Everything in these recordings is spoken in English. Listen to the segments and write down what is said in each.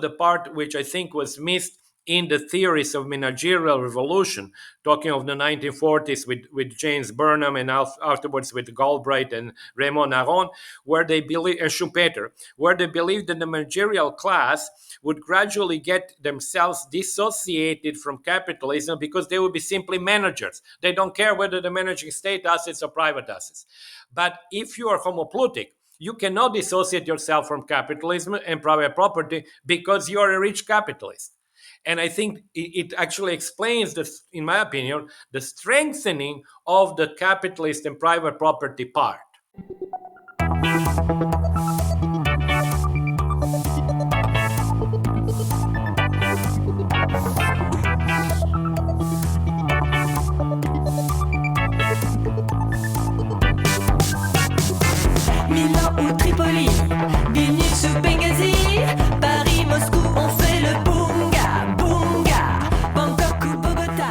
the part which I think was missed in the theories of managerial revolution, talking of the 1940s with James Burnham and afterwards with Galbraith and Raymond Aron, where they believe, and Schumpeter, where they believed that the managerial class would gradually get themselves dissociated from capitalism because they would be simply managers. They don't care whether they're managing state assets or private assets. But if you are homoploutic, you cannot dissociate yourself from capitalism and private property because you are a rich capitalist. And I think it actually explains, this, in my opinion, the strengthening of the capitalist and private property part. Milan ou Tripoli, Vilnius ou Benghazi, Paris, Moscou, on fait le bunga, bunga, Bangkok ou Bogota,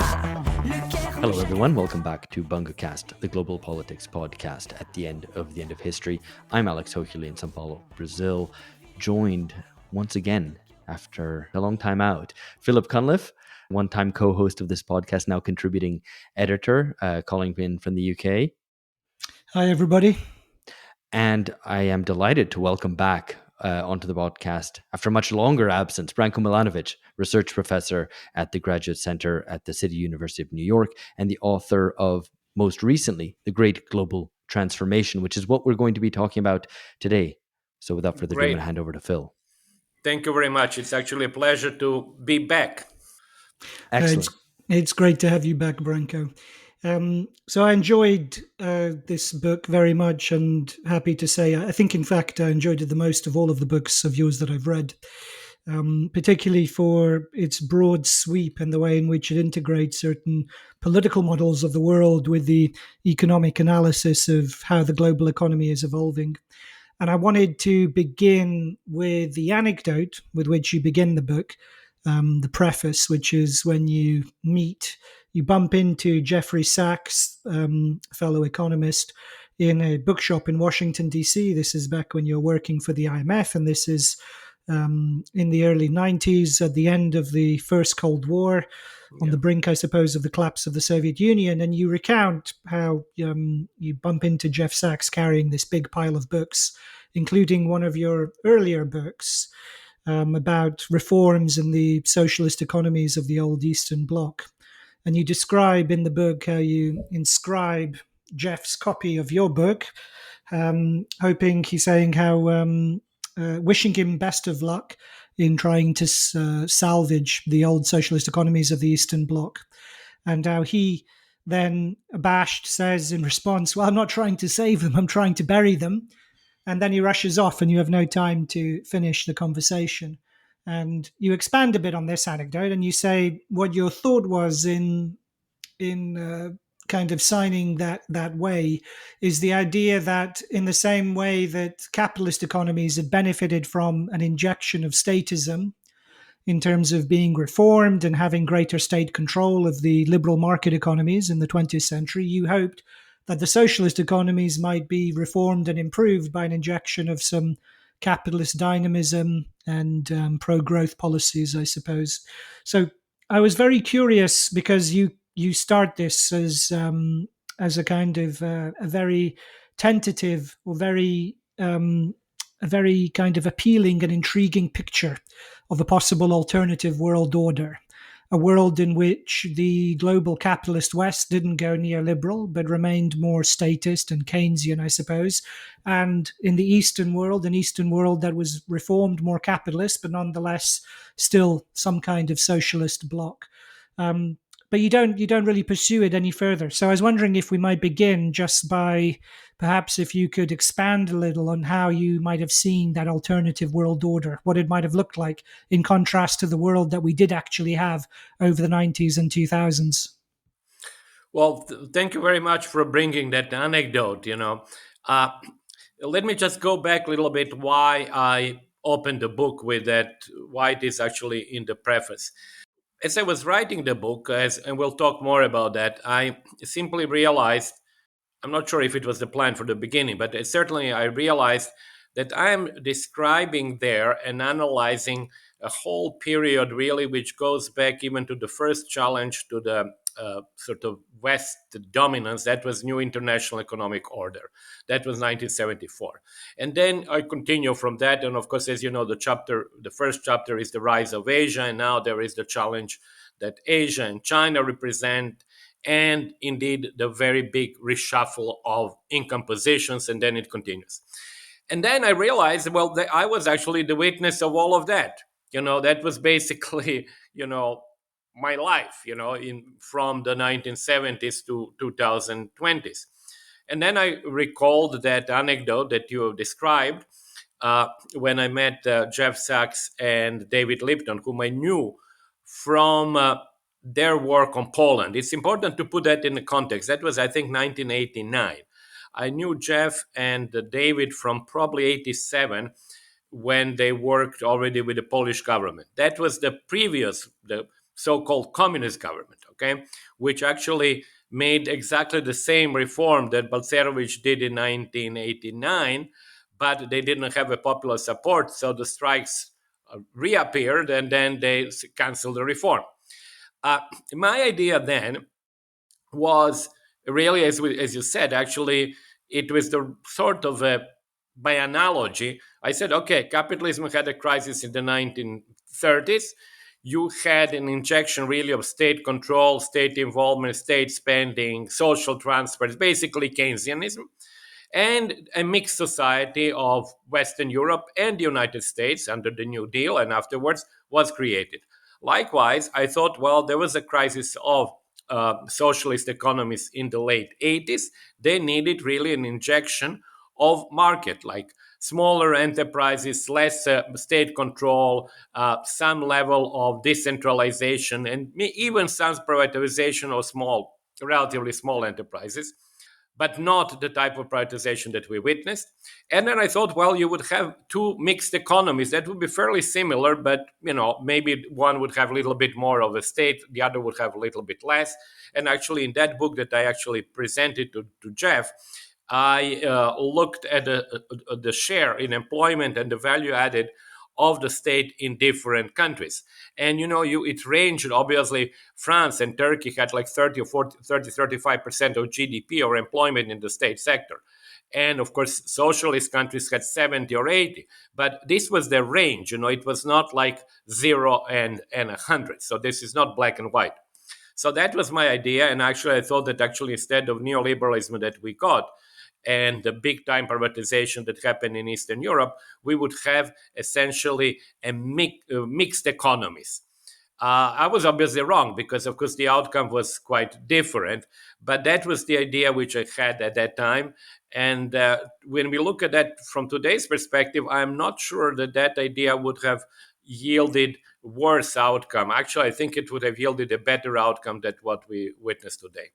Le Caire. Hello everyone, welcome back to BungaCast, the global politics podcast at the end of history. I'm Alex Hochuli in São Paulo, Brazil, joined once again after a long time out. Philip Cunliffe, one-time co-host of this podcast, now contributing editor, calling in from the UK. Hi everybody. And I am delighted to welcome back onto the podcast, after a much longer absence, Branko Milanovic, research professor at the Graduate Center at the City University of New York and the author of, most recently, The Great Global Transformation, which is what we're going to be talking about today. So without further ado, I'm going to hand over to Phil. Thank you very much. It's actually a pleasure to be back. Excellent. It's great to have you back, Branko. So I enjoyed this book very much, and happy to say, I think, in fact, I enjoyed it the most of all of the books of yours that I've read, particularly for its broad sweep and the way in which it integrates certain political models of the world with the economic analysis of how the global economy is evolving. And I wanted to begin with the anecdote with which you begin the book, the preface, which is when you bump into Jeffrey Sachs, fellow economist, in a bookshop in Washington, D.C. This is back when you're working for the IMF, and this is in the early 90s, at the end of the first Cold War, on the brink, I suppose, of the collapse of the Soviet Union. And you recount how you bump into Jeff Sachs carrying this big pile of books, including one of your earlier books about reforms in the socialist economies of the old Eastern Bloc. And you describe in the book how you inscribe Jeff's copy of your book, saying how wishing him best of luck in trying to salvage the old socialist economies of the Eastern Bloc. And how he then, abashed, says in response, well, I'm not trying to save them, I'm trying to bury them. And then he rushes off and you have no time to finish the conversation. And you expand a bit on this anecdote and you say what your thought was in kind of signing that way is the idea that in the same way that capitalist economies had benefited from an injection of statism in terms of being reformed and having greater state control of the liberal market economies in the 20th century, you hoped that the socialist economies might be reformed and improved by an injection of some capitalist dynamism and pro-growth policies, I suppose. So I was very curious because you start this as a kind of a very tentative or a very kind of appealing and intriguing picture of a possible alternative world order. A world in which the global capitalist West didn't go neoliberal, but remained more statist and Keynesian, I suppose. And in the Eastern world, an Eastern world that was reformed, more capitalist, but nonetheless still some kind of socialist bloc. But you don't really pursue it any further. So I was wondering if we might begin just by perhaps if you could expand a little on how you might have seen that alternative world order, what it might have looked like in contrast to the world that we did actually have over the 90s and 2000s. Well, thank you very much for bringing that anecdote. Let me just go back a little bit why I opened the book with that, why it is actually in the preface. As I was writing the book, and we'll talk more about that, I simply realized, I'm not sure if it was the plan from the beginning, but certainly I realized that I am describing there and analyzing a whole period really which goes back even to the first challenge to the sort of West dominance. That was new international economic order. That was 1974. And then I continue from that. And of course, as you know, the first chapter is the rise of Asia. And now there is the challenge that Asia and China represent, and indeed the very big reshuffle of income positions. And then it continues. And then I realized, well, that I was actually the witness of all of that. That was basically, my life, from the 1970s to 2020s. And then I recalled that anecdote that you have described when I met Jeff Sachs and David Lipton, whom I knew from their work on Poland. It's important to put that in the context. That was, I think, 1989. I knew Jeff and David from probably 87 when they worked already with the Polish government. That was the so-called communist government, okay, which actually made exactly the same reform that Balcerowicz did in 1989, but they didn't have a popular support, so the strikes reappeared, and then they canceled the reform. My idea then was really, as you said, actually, it was the sort of by analogy. I said, okay, capitalism had a crisis in the 1930s. You had an injection really of state control, state involvement, state spending, social transfers, basically Keynesianism, and a mixed society of Western Europe and the United States under the New Deal and afterwards was created. Likewise, I thought, well, there was a crisis of socialist economies in the late 80s. They needed really an injection of market, like smaller enterprises, less state control, some level of decentralization, and even some privatization of relatively small enterprises, but not the type of privatization that we witnessed. And then I thought, well, you would have two mixed economies that would be fairly similar, but maybe one would have a little bit more of a state, the other would have a little bit less. And actually, in that book that I actually presented to Jeff, I looked at the share in employment and the value added of the state in different countries. And it ranged. Obviously, France and Turkey had like 30 or 40, 30, 35% of GDP or employment in the state sector. And of course, socialist countries had 70 or 80. But this was the range. It was not like 0 and 100. So this is not black and white. So that was my idea. And actually, I thought that instead of neoliberalism that we got, and the big time privatization that happened in Eastern Europe, we would have essentially a mixed economies. I was obviously wrong because, of course, the outcome was quite different. But that was the idea which I had at that time. And when we look at that from today's perspective, I'm not sure that idea would have yielded worse outcome. Actually, I think it would have yielded a better outcome than what we witness today.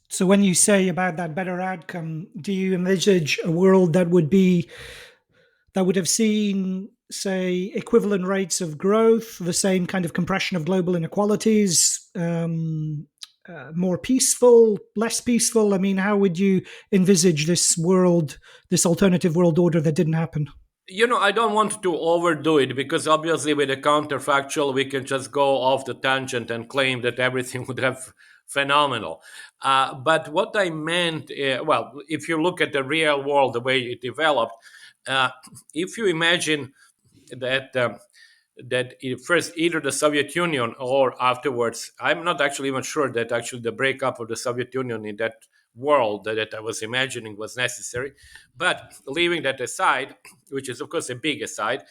So when you say about that better outcome, do you envisage a world that would have seen, say, equivalent rates of growth, the same kind of compression of global inequalities, more peaceful, less peaceful? I mean, how would you envisage this world, this alternative world order that didn't happen? I don't want to overdo it because obviously with a counterfactual, we can just go off the tangent and claim that everything would have phenomenal. But what I meant, if you look at the real world, the way it developed, if you imagine that first either the Soviet Union or afterwards, I'm not actually even sure that actually the breakup of the Soviet Union in that world that I was imagining was necessary. But leaving that aside, which is of course a big aside,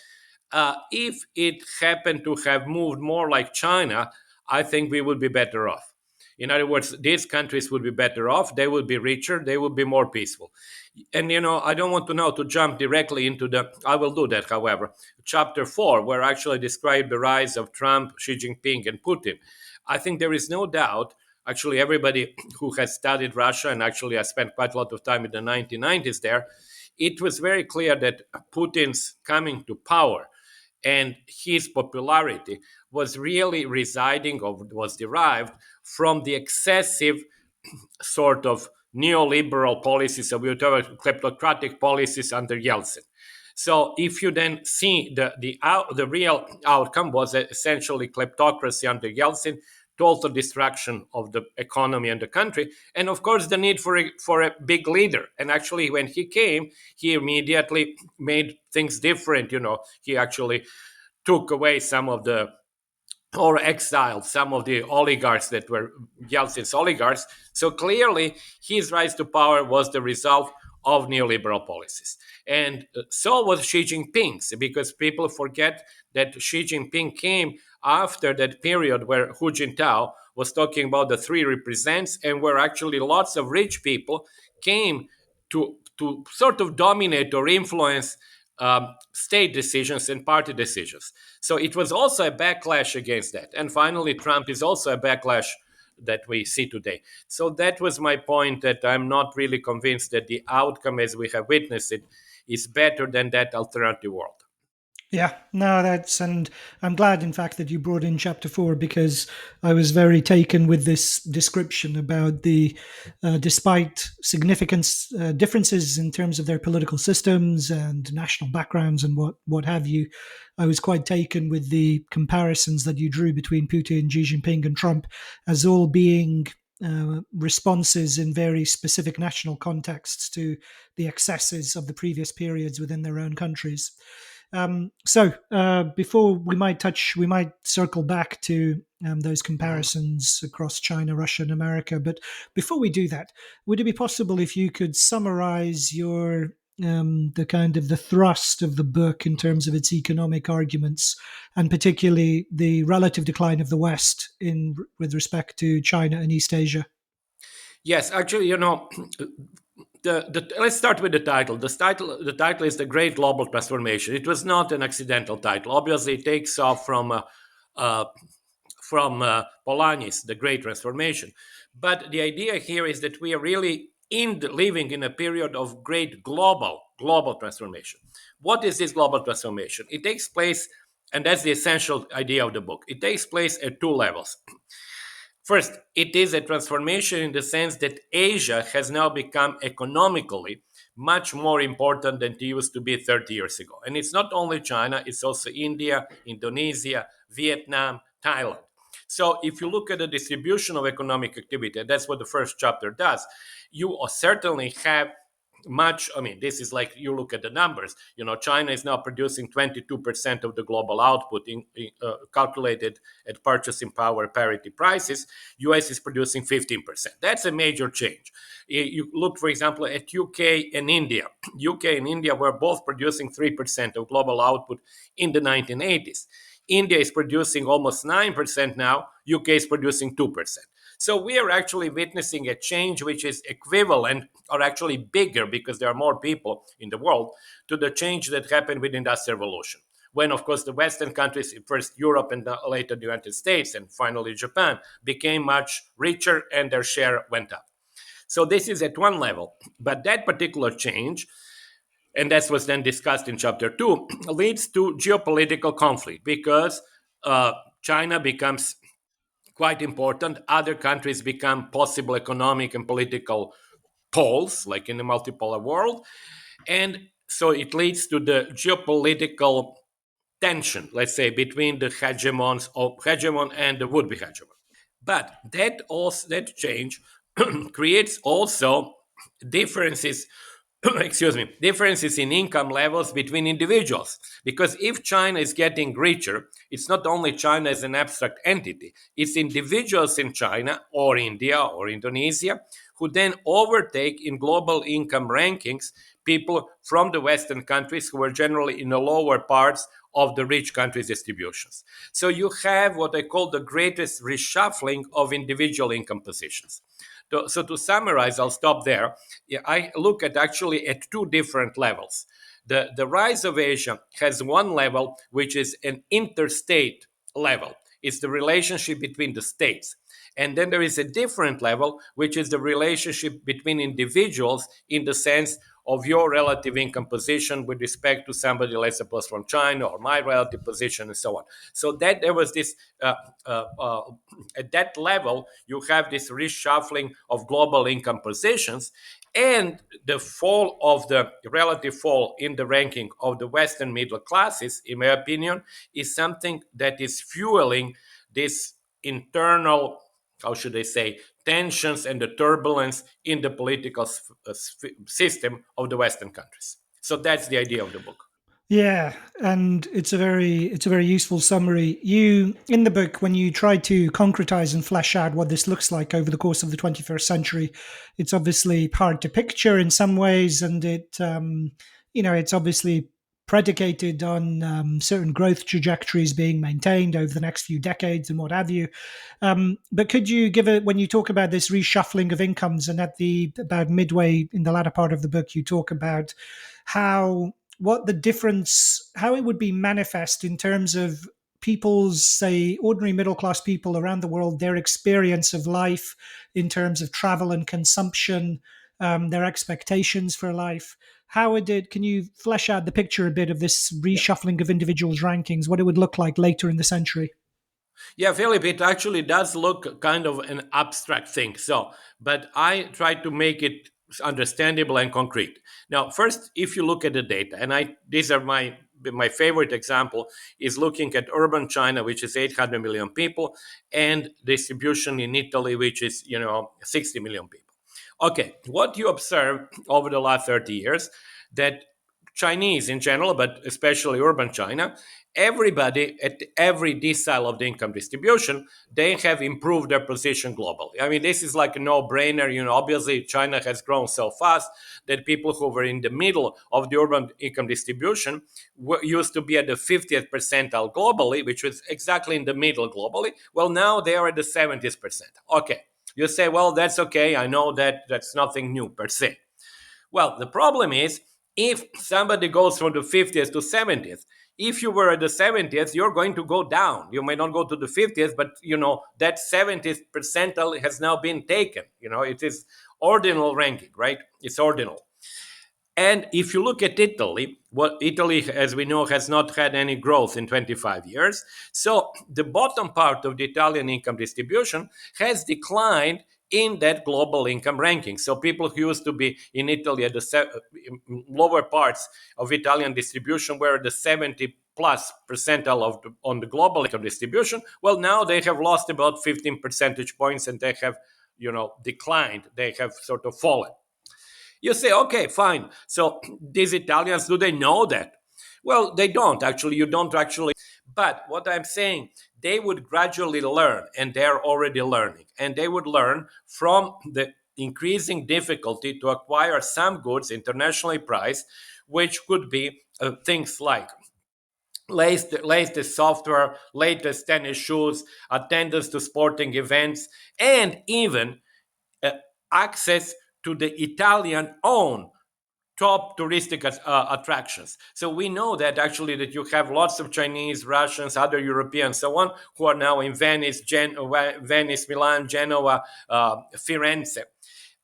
if it happened to have moved more like China, I think we would be better off. In other words, these countries would be better off. They would be richer. They would be more peaceful. And, I don't want to jump directly into I will do that, however, chapter 4, where I actually describe the rise of Trump, Xi Jinping, and Putin. I think there is no doubt, actually, everybody who has studied Russia, and actually I spent quite a lot of time in the 1990s there, it was very clear that Putin's coming to power and his popularity was really residing or was derived from the excessive sort of neoliberal policies of kleptocratic policies under Yeltsin. So if you then see the real outcome was essentially kleptocracy under Yeltsin, total destruction of the economy and the country, and of course the need for a big leader. And actually, when he came, he immediately made things different. He actually took away some of the or exiled some of the oligarchs that were Yeltsin's oligarchs. So clearly, his rise to power was the result of neoliberal policies. And so was Xi Jinping's, because people forget that Xi Jinping came after that period where Hu Jintao was talking about the three represents, and where actually lots of rich people came to sort of dominate or influence state decisions and party decisions. So it was also a backlash against that. And finally, Trump is also a backlash that we see today. So that was my point, that I'm not really convinced that the outcome as we have witnessed it is better than that alternative world. Yeah, no, and I'm glad, in fact, that you brought in chapter 4, because I was very taken with this description about despite significant differences in terms of their political systems and national backgrounds and what have you. I was quite taken with the comparisons that you drew between Putin, Xi Jinping, and Trump as all being responses in very specific national contexts to the excesses of the previous periods within their own countries. Before we might circle back to those comparisons across China, Russia, and America. But before we do that, would it be possible if you could summarize the thrust of the book in terms of its economic arguments, and particularly the relative decline of the West with respect to China and East Asia? Yes, actually, let's start with the title. The title is The Great Global Transformation. It was not an accidental title. Obviously, it takes off from Polanyi's The Great Transformation. But the idea here is that we are really living in a period of great global transformation. What is this global transformation? It takes place, and that's the essential idea of the book. It takes place at two levels. First, it is a transformation in the sense that Asia has now become economically much more important than it used to be 30 years ago. And it's not only China, it's also India, Indonesia, Vietnam, Thailand. So if you look at the distribution of economic activity, and that's what the first chapter does, you certainly have this is like, you look at the numbers. China is now producing 22% of the global output calculated at purchasing power parity prices. US is producing 15%. That's a major change. You look, for example, at UK and India. UK and India were both producing 3% of global output in the 1980s. India is producing almost 9% now. UK is producing 2%. So we are actually witnessing a change which is equivalent, or actually bigger, because there are more people in the world, to the change that happened with the Industrial Revolution. When, of course, the Western countries, first Europe and later the United States and finally Japan, became much richer and their share went up. So this is at one level. But that particular change, and that was then discussed in chapter 2, leads to geopolitical conflict, because China becomes quite important. Other countries become possible economic and political poles, like in the multipolar world. And so it leads to the geopolitical tension, let's say, between the hegemon and the would-be hegemon. But that change creates also differences differences in income levels between individuals. Because if China is getting richer, it's not only China as an abstract entity, it's individuals in China or India or Indonesia who then overtake in global income rankings people from the Western countries who are generally in the lower parts of the rich countries' distributions. So you have what I call the greatest reshuffling of individual income positions. So to summarize, I'll stop there. I look at actually at two different levels. The rise of Asia has one level, which is an interstate level. It's the relationship between the states. And then there is a different level, which is the relationship between individuals in the sense of your relative income position with respect to somebody, let's suppose from China, or my relative position, and so on. So that there was this, at that level, you have this reshuffling of global income positions, and the fall of the relative fall in the ranking of the Western middle classes, in my opinion, is something that is fueling this internal, how should I say, tensions and the turbulence in the political system of the Western countries. So that's the idea of the book. Yeah, and it's a very useful summary. You in the book, when you try to concretize and flesh out what this looks like over the course of the 21st century, it's obviously hard to picture in some ways, and it's obviously predicated on certain growth trajectories being maintained over the next few decades and what have you. But could you give it, when you talk about this reshuffling of incomes, and at the about midway in the latter part of the book, you talk about what the difference, how it would be manifest in terms of people's, say, ordinary middle class people around the world, their experience of life in terms of travel and consumption, their expectations for life. How would it, can you flesh out the picture a bit of this reshuffling of individuals' rankings, what it would look like later in the century? Yeah, Philip, it actually does look kind of an abstract thing. So, but I try to make it understandable and concrete. Now, first, if you look at the data, and these are my favorite example is looking at urban China, which is 800 million people, and distribution in Italy, which is 60 million people. Okay, what you observe over the last 30 years that Chinese in general, but especially urban China, everybody at every decile of the income distribution, they have improved their position globally. I mean, this is like a no-brainer. Obviously, China has grown so fast that people who were in the middle of the urban income distribution used to be at the 50th percentile globally, which was exactly in the middle globally. Well, now they are at the 70th percentile. Okay, you say, well, that's okay. I know that's nothing new per se. Well, the problem is, if somebody goes from the 50th to 70th, if you were at the 70th, you're going to go down. You may not go to the 50th, but that 70th percentile has now been taken. It is ordinal ranking, right? It's ordinal. And if you look at Italy, Italy, as we know, has not had any growth in 25 years. So the bottom part of the Italian income distribution has declined in that global income ranking. So people who used to be in Italy at the lower parts of Italian distribution were the 70 plus percentile on the global income distribution. Well, now they have lost about 15 percentage points, and they have, declined. They have sort of fallen. You say, okay, fine. So these Italians, do they know that? Well, they don't actually. You don't actually. But what I'm saying, they would gradually learn, and they're already learning. And they would learn from the increasing difficulty to acquire some goods internationally priced, which could be things like latest software, latest tennis shoes, attendance to sporting events, and even access to the Italian own top touristic attractions. So we know that actually that you have lots of Chinese, Russians, other Europeans, so on, who are now in Venice, Milan, Genoa, Firenze.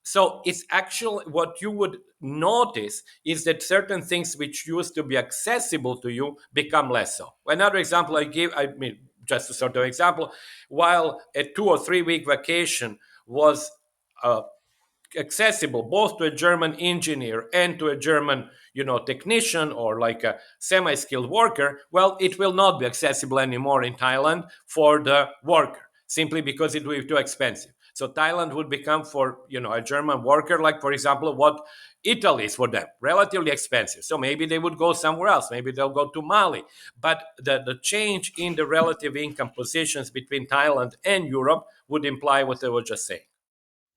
So it's actually what you would notice is that certain things which used to be accessible to you become less so. Another example just a sort of example, while a 2 or 3 week vacation was accessible both to a German engineer and to a German, technician or like a semi-skilled worker, well, it will not be accessible anymore in Thailand for the worker, simply because it will be too expensive. So Thailand would become for, a German worker, like, for example, what Italy is for them, relatively expensive. So maybe they would go somewhere else. Maybe they'll go to Mali. But the change in the relative income positions between Thailand and Europe would imply what I was just saying.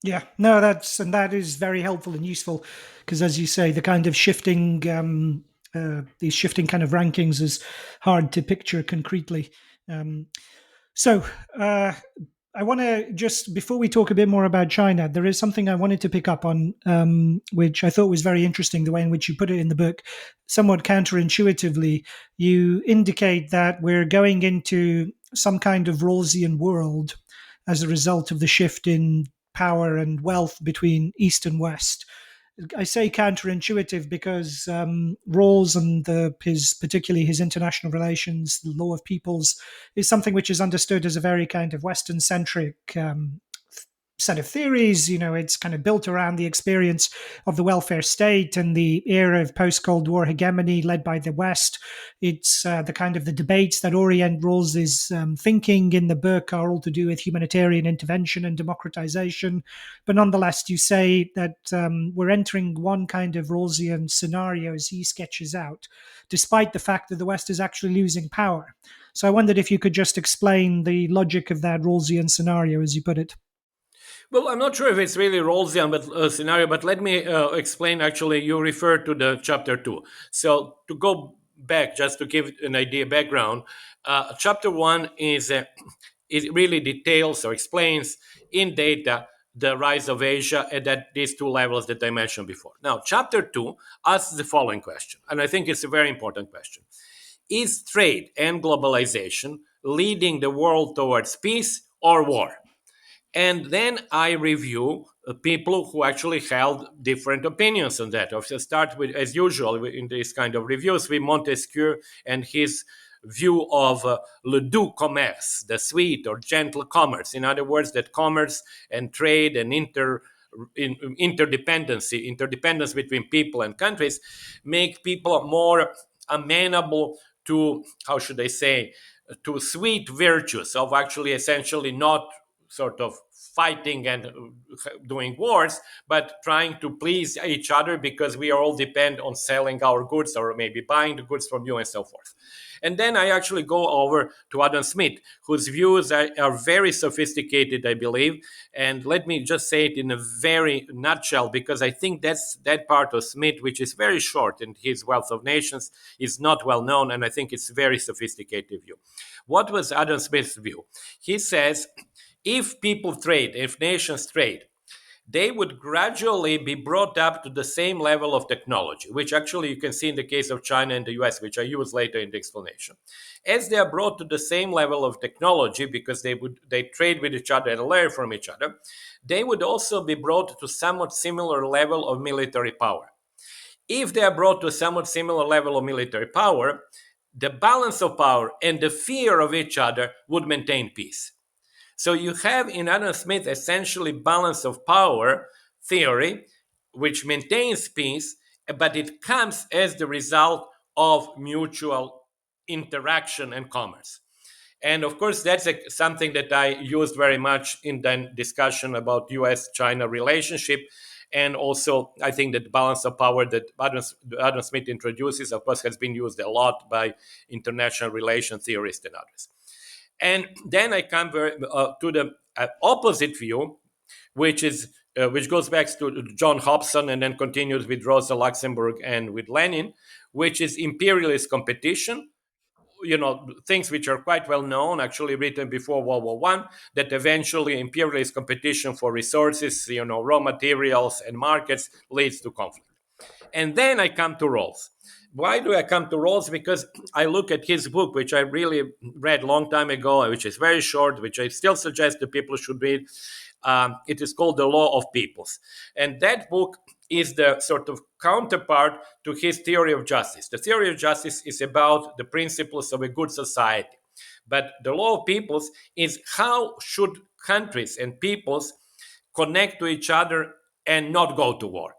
Yeah, no, that is very helpful and useful, because, as you say, the kind of shifting, these shifting kind of rankings is hard to picture concretely. So I want to just, before we talk a bit more about China, there is something I wanted to pick up on, which I thought was very interesting, the way in which you put it in the book. Somewhat counterintuitively, you indicate that we're going into some kind of Rawlsian world as a result of the shift in power and wealth between East and West. I say counterintuitive because Rawls and particularly his international relations, the law of peoples, is something which is understood as a very kind of Western centric set of theories. It's kind of built around the experience of the welfare state and the era of post-Cold War hegemony led by the West. It's the kind of the debates that orient Rawls's thinking in the book are all to do with humanitarian intervention and democratization. But nonetheless, you say that we're entering one kind of Rawlsian scenario as he sketches out, despite the fact that the West is actually losing power. So I wondered if you could just explain the logic of that Rawlsian scenario, as you put it. Well, I'm not sure if it's really Rawlsian scenario, but let me explain. Actually, you refer to the chapter 2. So to go back, just to give an idea background, chapter 1 is it really details or explains in data the rise of Asia at these two levels that I mentioned before. Now, chapter 2 asks the following question, and I think it's a very important question. Is trade and globalization leading the world towards peace or war? And then I review people who actually held different opinions on that. I start with, as usual, in these kind of reviews, with Montesquieu and his view of le doux commerce, the sweet or gentle commerce. In other words, that commerce and trade and interdependence between people and countries make people more amenable to, how should I say, to sweet virtues of actually essentially not sort of fighting and doing wars, but trying to please each other because we all depend on selling our goods or maybe buying the goods from you and so forth. And then I actually go over to Adam Smith, whose views are very sophisticated, I believe. And let me just say it in a very nutshell, because I think that's that part of Smith, which is very short, and his Wealth of Nations is not well known, and I think it's a very sophisticated view. What was Adam Smith's view? He says, if people trade, if nations trade, they would gradually be brought up to the same level of technology, which actually you can see in the case of China and the US, which I use later in the explanation. As they are brought to the same level of technology, because they trade with each other and learn from each other, they would also be brought to somewhat similar level of military power. If they are brought to a somewhat similar level of military power, the balance of power and the fear of each other would maintain peace. So you have in Adam Smith essentially balance of power theory, which maintains peace, but it comes as the result of mutual interaction and commerce. And of course, that's something that I used very much in the discussion about US-China relationship. And also, I think that the balance of power that Adam Smith introduces, of course, has been used a lot by international relation theorists and others. And then I come to the opposite view, which goes back to John Hobson and then continues with Rosa Luxemburg and with Lenin, which is imperialist competition. Things which are quite well known, actually written before World War I, that eventually imperialist competition for resources, raw materials and markets leads to conflict. And then I come to Rawls. Why do I come to Rawls? Because I look at his book, which I really read a long time ago, which is very short, which I still suggest that people should read. It is called The Law of Peoples. And that book is the sort of counterpart to his theory of justice. The theory of justice is about the principles of a good society. But the law of peoples is how should countries and peoples connect to each other and not go to war.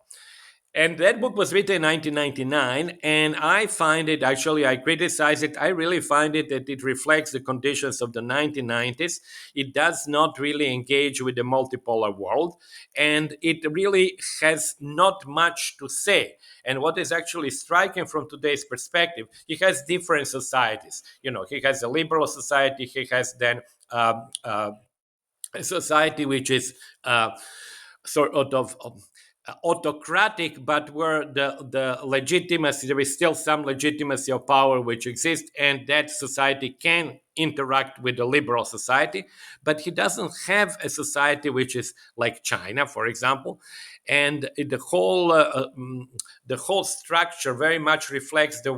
And that book was written in 1999, and I find it, actually, I criticize it. I really find it that it reflects the conditions of the 1990s. It does not really engage with the multipolar world, and it really has not much to say. And what is actually striking from today's perspective, he has different societies. He has a liberal society, he has then a society which is sort of autocratic, but where the legitimacy, there is still some legitimacy of power which exists, and that society can interact with the liberal society. But he doesn't have a society which is like China, for example, and the whole structure very much reflects the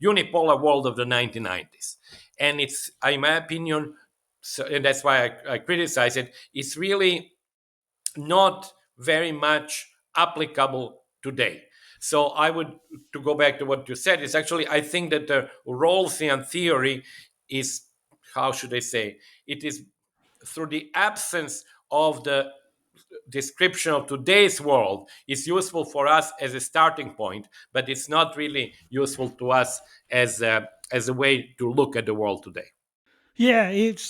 unipolar world of the 1990s. And it's, in my opinion, and that's why I criticize it, it's really not very much applicable today. So I would, to go back to what you said, is actually, I think that the Rawlsian theory is, how should I say, it is through the absence of the description of today's world is useful for us as a starting point, but it's not really useful to us as a way to look at the world today. Yeah, it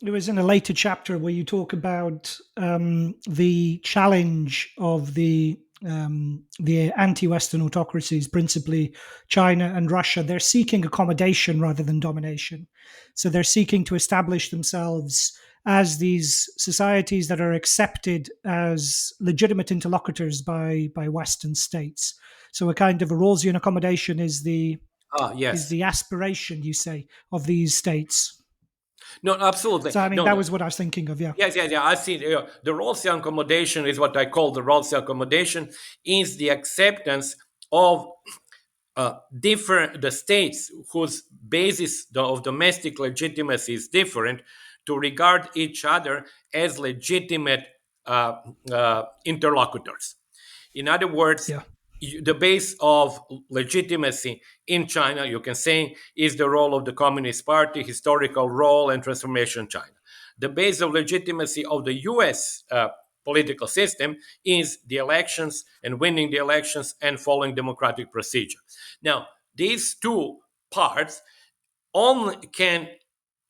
was in a later chapter where you talk about the challenge of the anti-Western autocracies, principally China and Russia. They're seeking accommodation rather than domination. So they're seeking to establish themselves as these societies that are accepted as legitimate interlocutors by Western states. So a kind of a Rawlsian accommodation Ah, is yes. the aspiration, you say, of these states. No, absolutely. So I mean, No, that no. was what I was thinking of. Yeah, Yes, yes, yeah. I see. The Rawlsian accommodation is what I call the Rawlsian accommodation, is the acceptance of different the states whose basis of domestic legitimacy is different to regard each other as legitimate interlocutors. In other words, yeah, the base of legitimacy in China, you can say, is the role of the Communist Party, historical role, and transformation in China. The base of legitimacy of the US political system is the elections and winning the elections and following democratic procedure. Now, these two parts only can,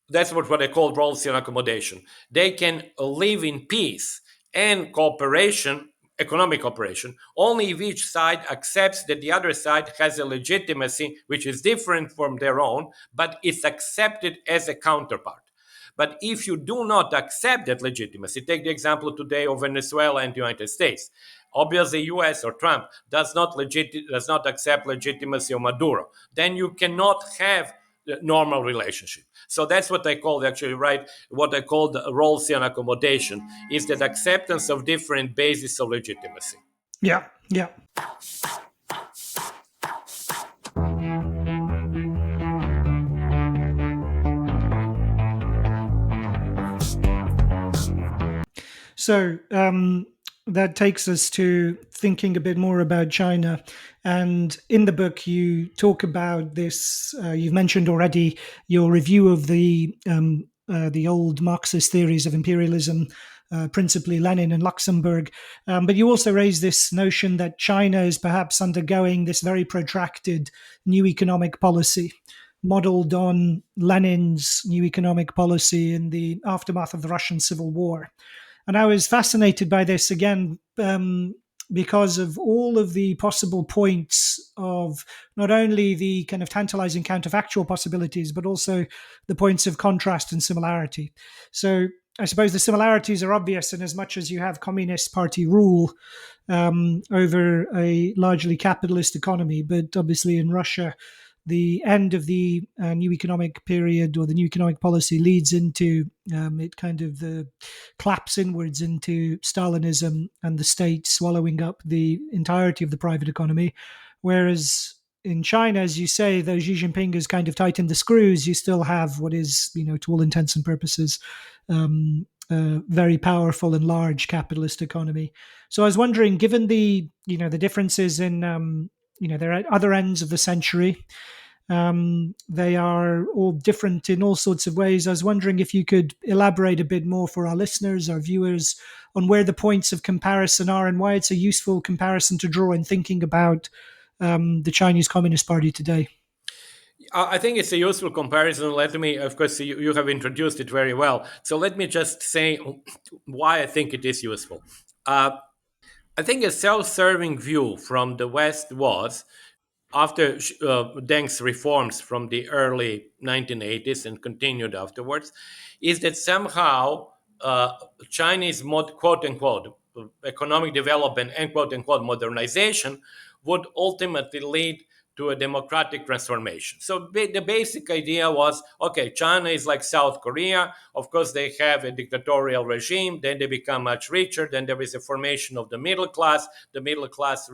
that's what I call Rawlsian accommodation. They can live in peace and cooperation, economic cooperation, only if each side accepts that the other side has a legitimacy which is different from their own, but it's accepted as a counterpart. But if you do not accept that legitimacy, take the example today of Venezuela and the United States. Obviously, US or Trump does not accept legitimacy of Maduro. Then you cannot have the normal relationship. So that's what I call, actually, right, what I call the Rawlsian accommodation, is that acceptance of different bases of legitimacy. yeah, yeah. So that takes us to thinking a bit more about China. And in the book, you talk about this. You've mentioned already your review of the old Marxist theories of imperialism, principally Lenin and Luxembourg. But you also raise this notion that China is perhaps undergoing this very protracted new economic policy, modeled on Lenin's new economic policy in the aftermath of the Russian Civil War. And I was fascinated by this again because of all of the possible points of not only the kind of tantalizing counterfactual possibilities, but also the points of contrast and similarity. So I suppose the similarities are obvious in as much as you have Communist Party rule over a largely capitalist economy. But obviously in Russia, the end of the new economic period or the new economic policy leads into it kind of claps inwards into Stalinism and the state swallowing up the entirety of the private economy. Whereas in China, as you say, though Xi Jinping has kind of tightened the screws, you still have what is, to all intents and purposes, very powerful and large capitalist economy. So I was wondering, given the differences in they're at other ends of the century. They are all different in all sorts of ways. I was wondering if you could elaborate a bit more for our listeners, our viewers, on where the points of comparison are and why it's a useful comparison to draw in thinking about the Chinese Communist Party today. I think it's a useful comparison. Let me, of course, you have introduced it very well. So let me just say why I think it is useful. I think a self-serving view from the West was, after Deng's reforms from the early 1980s and continued afterwards, is that somehow Chinese quote-unquote economic development and quote-unquote modernization would ultimately lead to a democratic transformation. So the basic idea was, okay, China is like South Korea. Of course, they have a dictatorial regime. Then they become much richer. Then there is a formation of the middle class. The middle class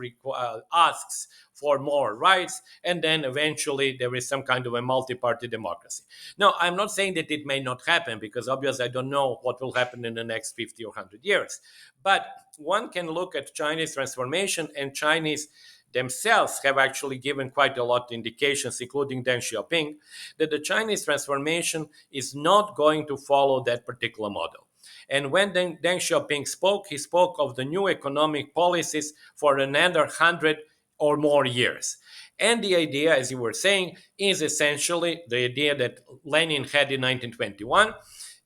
asks for more rights. And then eventually there is some kind of a multi-party democracy. Now, I'm not saying that it may not happen, because obviously I don't know what will happen in the next 50 or 100 years. But one can look at Chinese transformation, and Chinese themselves have actually given quite a lot of indications, including Deng Xiaoping, that the Chinese transformation is not going to follow that particular model. And when Deng Xiaoping spoke, he spoke of the new economic policies for another 100 or more years. And the idea, as you were saying, is essentially the idea that Lenin had in 1921,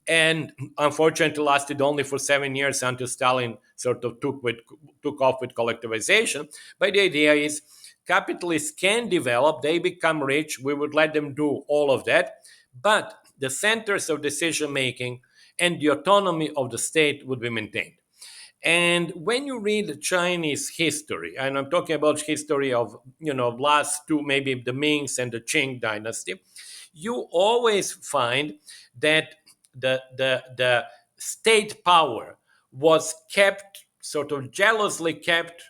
and unfortunately lasted only for 7 years until Stalin sort of took off with collectivization. But the idea is capitalists can develop, they become rich, we would let them do all of that, but the centers of decision making and the autonomy of the state would be maintained. And when you read Chinese history, and I'm talking about history of, last two, maybe the Mings and the Qing dynasty, you always find that the state power was kept, sort of jealously kept,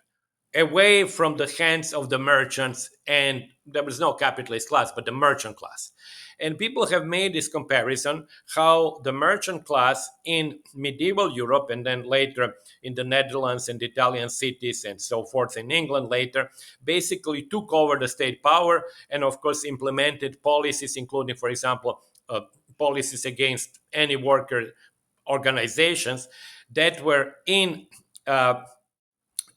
away from the hands of the merchants, and there was no capitalist class, but the merchant class. And people have made this comparison how the merchant class in medieval Europe, and then later in the Netherlands and Italian cities and so forth in England later, basically took over the state power and, of course, implemented policies, including, for example, policies against any worker organizations that were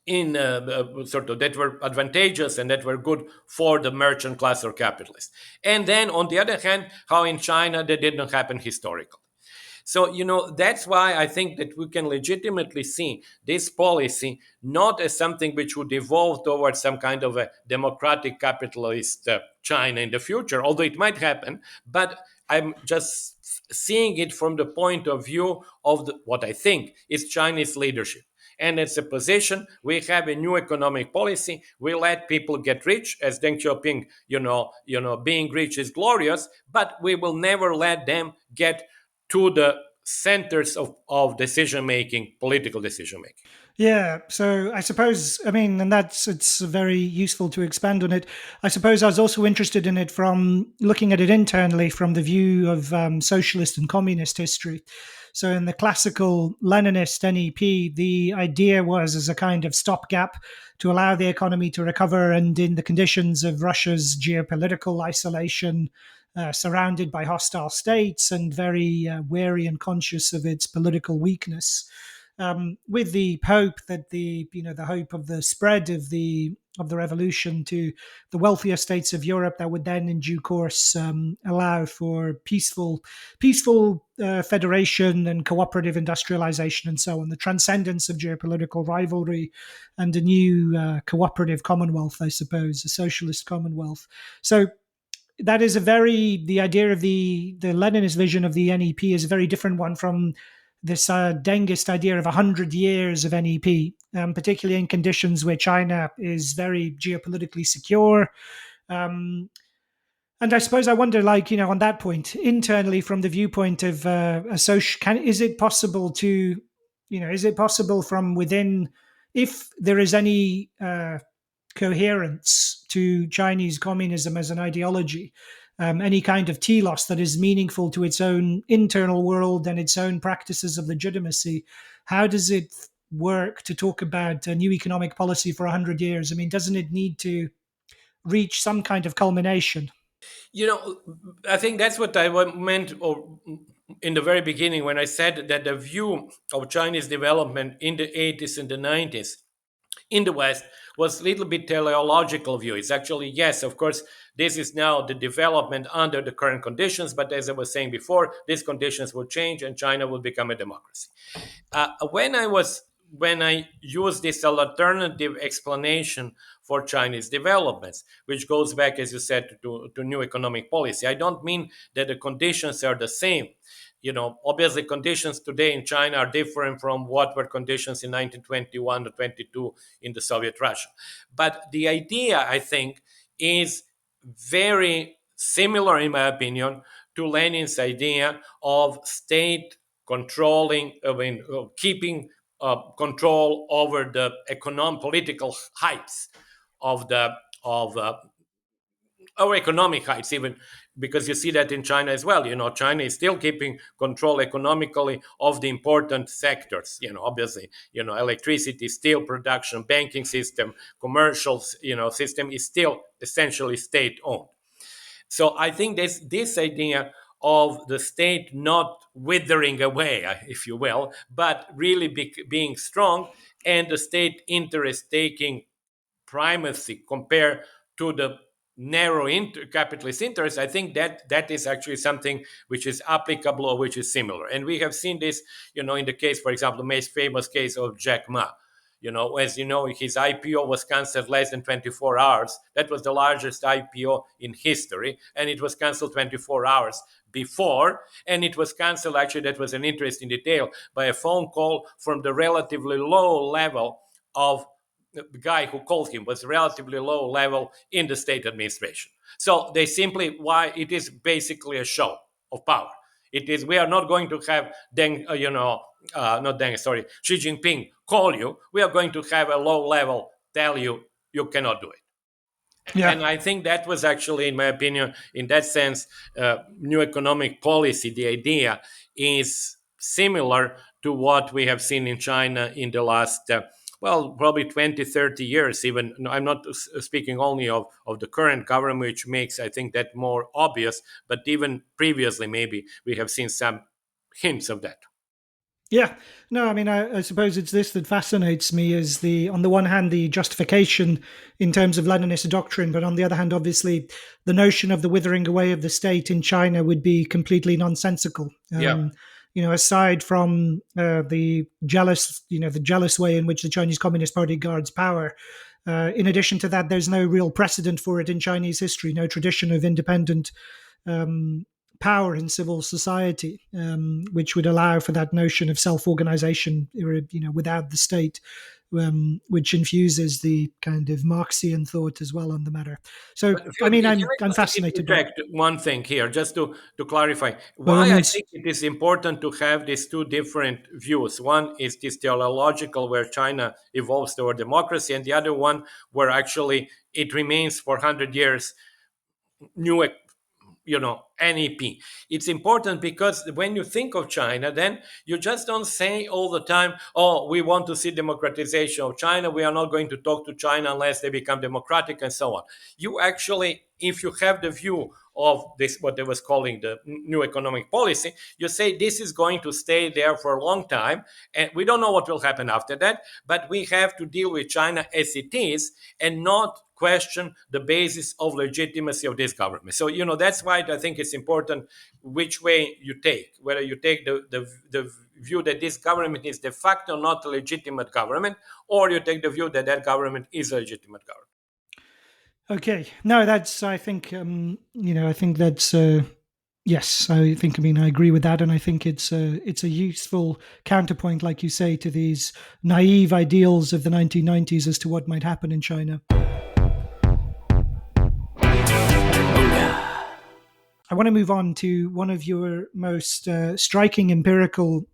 that were advantageous and that were good for the merchant class or capitalists. And then, on the other hand, how in China that did not happen historically. So, that's why I think that we can legitimately see this policy not as something which would evolve towards some kind of a democratic capitalist China in the future, although it might happen, but I'm just seeing it from the point of view of what I think is Chinese leadership. And it's a position, we have a new economic policy, we let people get rich, as Deng Xiaoping, being rich is glorious, but we will never let them get to the centers of decision-making, political decision-making. Yeah, so I suppose, and it's very useful to expand on it. I suppose I was also interested in it from looking at it internally from the view of socialist and communist history. So in the classical Leninist NEP, the idea was as a kind of stopgap to allow the economy to recover, and in the conditions of Russia's geopolitical isolation, surrounded by hostile states and very wary and conscious of its political weakness. With the hope that the hope of the spread of the revolution to the wealthier states of Europe, that would then in due course allow for peaceful federation and cooperative industrialization and so on, the transcendence of geopolitical rivalry and a new cooperative commonwealth, I suppose, a socialist commonwealth. So that is the idea of the Leninist vision of the NEP is a very different one from this Dengist idea of 100 years of NEP, particularly in conditions where China is very geopolitically secure. And I suppose I wonder, on that point, internally from the viewpoint of is it possible from within, if there is any coherence to Chinese communism as an ideology, any kind of telos that is meaningful to its own internal world and its own practices of legitimacy, how does it work to talk about a new economic policy for 100 years? Doesn't it need to reach some kind of culmination? I think that's what I meant in the very beginning when I said that the view of Chinese development in the 80s and the 90s in the West was a little bit teleological view. It's actually, yes, of course, this is now the development under the current conditions, but as I was saying before, these conditions will change and China will become a democracy. When I use this alternative explanation for Chinese developments, which goes back, as you said, to new economic policy, I don't mean that the conditions are the same. Obviously conditions today in China are different from what were conditions in 1921 or 22 in the Soviet Russia. But the idea, I think, is very similar, in my opinion, to Lenin's idea of state controlling, keeping control over the political heights of the of or economic heights, even, because you see that in China as well. China is still keeping control economically of the important sectors. Obviously, electricity, steel production, banking system, commercial, system is still essentially state owned. So I think this idea of the state not withering away, if you will, but really being strong, and the state interest taking primacy compared to the narrow capitalist interest, I think that is actually something which is applicable or which is similar. And we have seen this, in the case, for example, the most famous case of Jack Ma. As you know, his IPO was cancelled less than 24 hours. That was the largest IPO in history, and it was cancelled 24 hours before. And it was cancelled, actually, that was an interesting detail, by a phone call from the relatively low level of the guy who called him was relatively low level in the state administration. So they simply, why it is basically a show of power. It is, we are not going to have Xi Jinping call you. We are going to have a low level tell you you cannot do it. Yeah. And I think that was actually, in my opinion, in that sense, new economic policy, the idea is similar to what we have seen in China in the last, probably 20, 30 years. Even, I'm not speaking only of the current government, which makes, I think, that more obvious, but even previously, maybe we have seen some hints of that. Yeah, no, I mean, I suppose it's this that fascinates me is on the one hand, the justification in terms of Leninist doctrine, but on the other hand, obviously, the notion of the withering away of the state in China would be completely nonsensical. Yeah. Aside from the jealous way in which the Chinese Communist Party guards power. In addition to that, there's no real precedent for it in Chinese history, no tradition of independent power in civil society, which would allow for that notion of self-organization, without the state, which infuses the kind of Marxian thought as well on the matter. So, I mean, I'm fascinated by one thing here, just to clarify Well, why I think it is important to have these two different views. One is this teleological, where China evolves toward democracy, and the other one where actually it remains for 100 years new NEP. It's important because when you think of China, then you just don't say all the time, oh, we want to see democratization of China. We are not going to talk to China unless they become democratic and so on. You actually, if you have the view of this, what they was calling the new economic policy, you say this is going to stay there for a long time. And we don't know what will happen after that, but we have to deal with China as it is and not question the basis of legitimacy of this government. So, that's why I think it's important which way you take, whether you take the view that this government is de facto not a legitimate government, or you take the view that that government is a legitimate government. Okay. No, that's, I think, I think that's, yes, I agree with that. And I think it's a useful counterpoint, like you say, to these naive ideals of the 1990s as to what might happen in China. I want to move on to one of your most striking empirical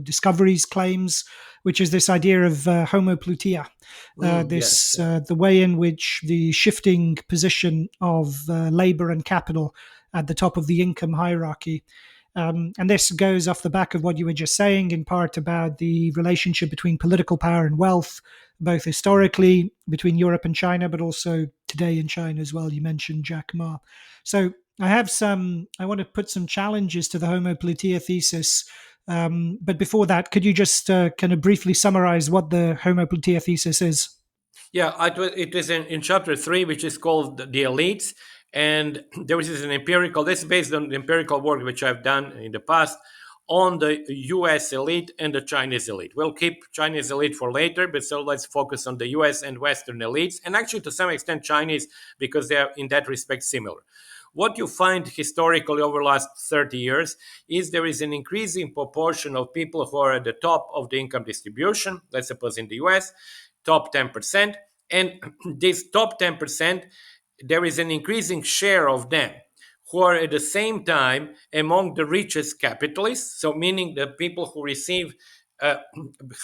discoveries, claims, which is this idea of homoploutia. The way in which the shifting position of labor and capital at the top of the income hierarchy. And this goes off the back of what you were just saying, in part about the relationship between political power and wealth, both historically between Europe and China, but also today in China as well. You mentioned Jack Ma. So I want to put some challenges to the homoploutia thesis. But before that, could you just kind of briefly summarize what the homoploutia thesis is? Yeah, it is in chapter 3, which is called the elites. And there is an empirical, this is based on the empirical work which I've done in the past on the US elite and the Chinese elite. We'll keep Chinese elite for later, but so let's focus on the US and Western elites, and actually to some extent Chinese, because they are in that respect similar. What you find historically over the last 30 years is there is an increasing proportion of people who are at the top of the income distribution, let's suppose in the US, top 10%. And this top 10% there is an increasing share of them who are at the same time among the richest capitalists, so meaning the people who receive uh,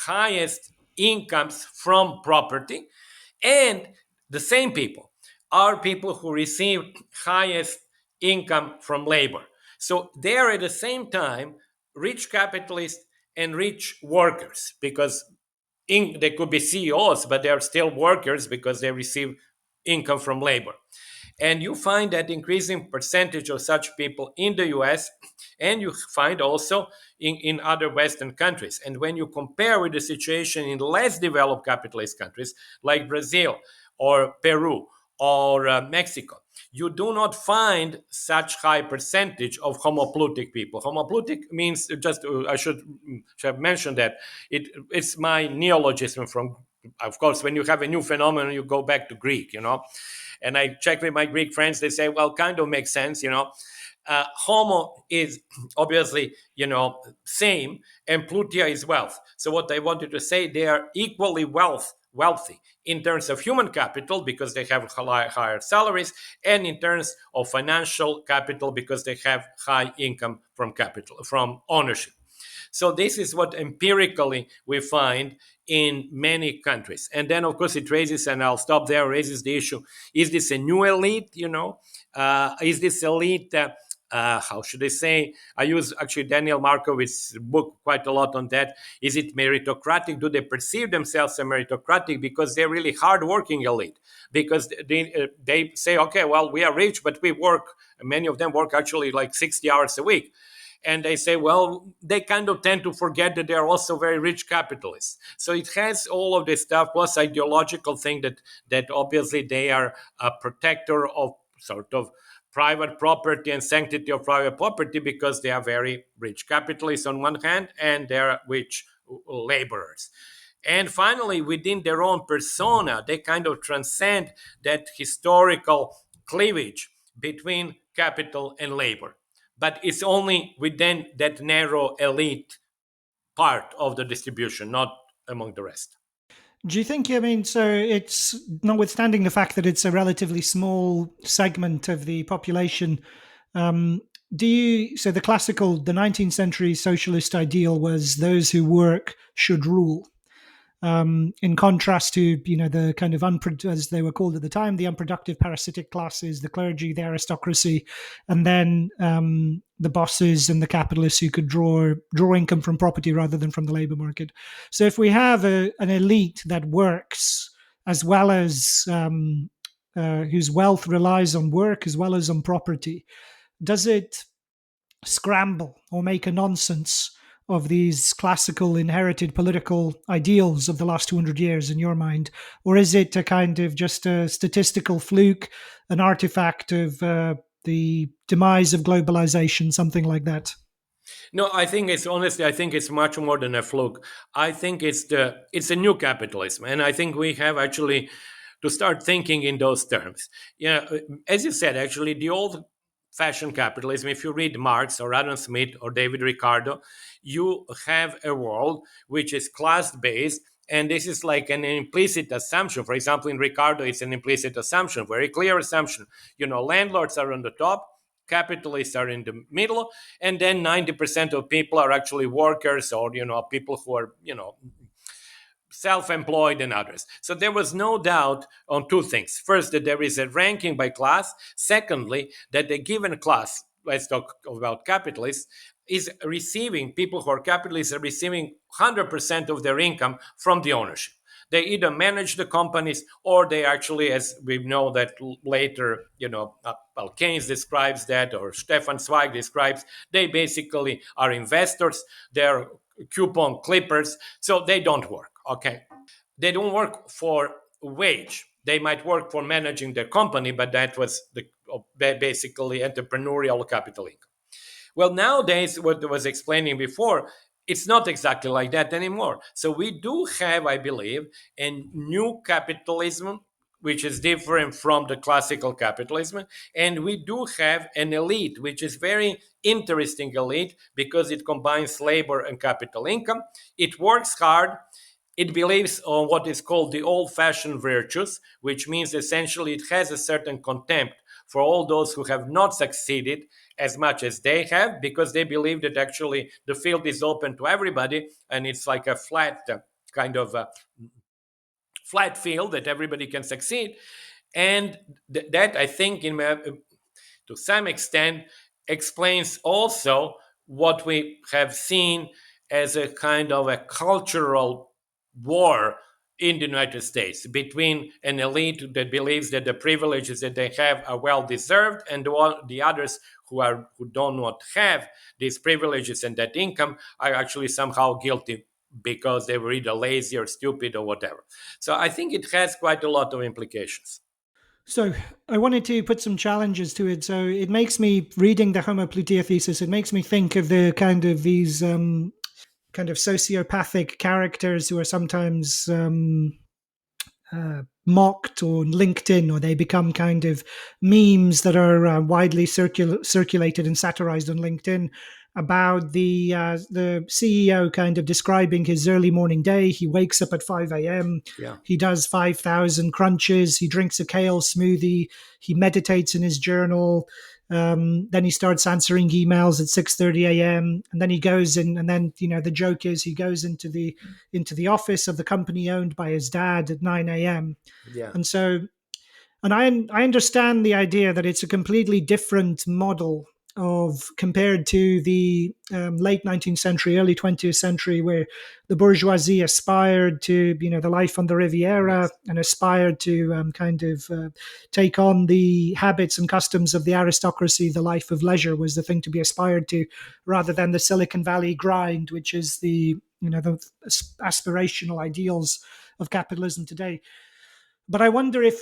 highest incomes from property, and the same people are people who receive highest income from labor. So they are at the same time rich capitalists and rich workers, because they could be CEOs, but they are still workers because they receive income from labor. And you find that increasing percentage of such people in the US, and you find also in other Western countries. And when you compare with the situation in less developed capitalist countries like Brazil or Peru or Mexico, you do not find such high percentage of homoploutic people. Homoploutic means, just I should have mentioned that it's my neologism from, of course, when you have a new phenomenon, you go back to Greek, and I check with my Greek friends, they say, well, kind of makes sense, homo is obviously, same, and plutia is wealth. So what I wanted to say, they are equally wealthy in terms of human capital because they have higher salaries, and in terms of financial capital because they have high income from capital, from ownership. So this is what empirically we find in many countries. And then, of course, it raises, and I'll stop there, raises the issue, is this a new elite, is this elite, how should I say? I use actually Daniel Markowitz's book quite a lot on that. Is it meritocratic? Do they perceive themselves as meritocratic because they're really hardworking elite? Because they say, okay, well, we are rich, but we work, many of them work actually like 60 hours a week. And they say, well, they kind of tend to forget that they're also very rich capitalists. So it has all of this stuff, plus ideological thing that obviously they are a protector of sort of private property and sanctity of private property because they are very rich capitalists on one hand, and they're rich laborers. And finally, within their own persona, they kind of transcend that historical cleavage between capital and labor. But it's only within that narrow elite part of the distribution, not among the rest. Do you think, I mean, so it's notwithstanding the fact that it's a relatively small segment of the population, so the 19th century socialist ideal was those who work should rule. In contrast to the kind of as they were called at the time, the unproductive parasitic classes, the clergy, the aristocracy, and then the bosses and the capitalists who could draw income from property rather than from the labor market. So if we have an elite that works as well as whose wealth relies on work as well as on property, does it scramble or make a nonsense of these classical inherited political ideals of the last 200 years in your mind? Or is it a kind of just a statistical fluke, an artifact of the demise of globalization, something like that? No, I think it's much more than a fluke. I think it's a new capitalism, and I think we have actually to start thinking in those terms. Yeah, as you said, actually, the old fashioned capitalism, if you read Marx or Adam Smith or David Ricardo, you have a world which is class based. And this is like an implicit assumption. For example, in Ricardo, it's an implicit assumption, very clear assumption. Landlords are on the top, capitalists are in the middle, and then 90% of people are actually workers or, people who are, self-employed and others. So there was no doubt on two things. First, that there is a ranking by class. Secondly, that a given class, let's talk about capitalists, is receiving, people who are capitalists are receiving 100% of their income from the ownership. They either manage the companies or they actually, as we know that later, Keynes describes that, or Stefan Zweig describes, they basically are investors, they're coupon clippers, so they don't work, okay? They don't work for wage. They might work for managing their company, but that was basically entrepreneurial capital income. Well, nowadays, what I was explaining before, it's not exactly like that anymore. So we do have, I believe, a new capitalism, which is different from the classical capitalism. And we do have an elite, which is very interesting elite because it combines labor and capital income. It works hard. It believes on what is called the old-fashioned virtues, which means essentially it has a certain contempt for all those who have not succeeded as much as they have, because they believe that actually the field is open to everybody and it's like a flat kind of flat field that everybody can succeed. And that, I think, to some extent, explains also what we have seen as a kind of a cultural war in the United States between an elite that believes that the privileges that they have are well deserved, and the others who do not have these privileges and that income are actually somehow guilty because they were either lazy or stupid or whatever. So I think it has quite a lot of implications. So I wanted to put some challenges to it. So it makes me, reading the Homoploutia thesis, it makes me think of the kind of these kind of sociopathic characters who are sometimes mocked or LinkedIn, or they become kind of memes that are widely circulated and satirized on LinkedIn about the CEO kind of describing his early morning day. He wakes up at 5 a.m. Yeah. He does 5,000 crunches. He drinks a kale smoothie. He meditates in his journal. Then he starts answering emails at 6:30 a.m. and then he goes in, and then the joke is he goes into the office of the company owned by his dad at 9 a.m. Yeah. And so, and I understand the idea that it's a completely different model of compared to the late 19th century, early 20th century, where the bourgeoisie aspired to, the life on the Riviera, Yes. and aspired to take on the habits and customs of the aristocracy. The life of leisure was the thing to be aspired to, rather than the Silicon Valley grind, which is the aspirational ideals of capitalism today. But I wonder if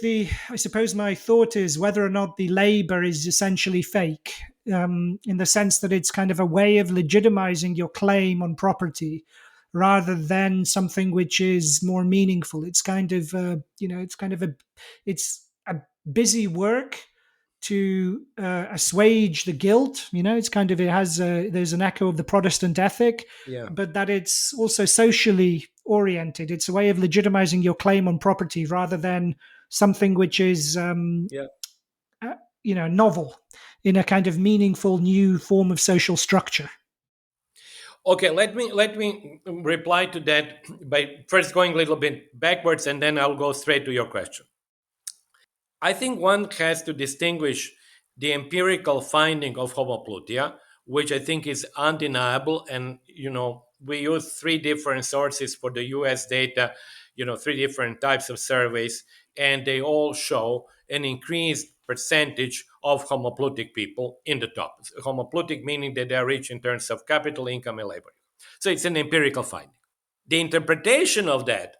I suppose my thought is whether or not the labor is essentially fake, in the sense that it's kind of a way of legitimizing your claim on property rather than something which is more meaningful. It's kind of, it's a busy work to assuage the guilt. It's kind of, there's an echo of the Protestant ethic, Yeah. but that it's also socially oriented. It's a way of legitimizing your claim on property rather than something which is, Yeah. novel in a kind of meaningful new form of social structure. Okay, let me reply to that by first going a little bit backwards, and then I'll go straight to your question. I think one has to distinguish the empirical finding of homoploutia, which I think is undeniable. And, we use three different sources for the US data, three different types of surveys, and they all show an increased percentage of homoploutic people in the top. Homoploutic meaning that they are rich in terms of capital, income, and labor. So it's an empirical finding. The interpretation of that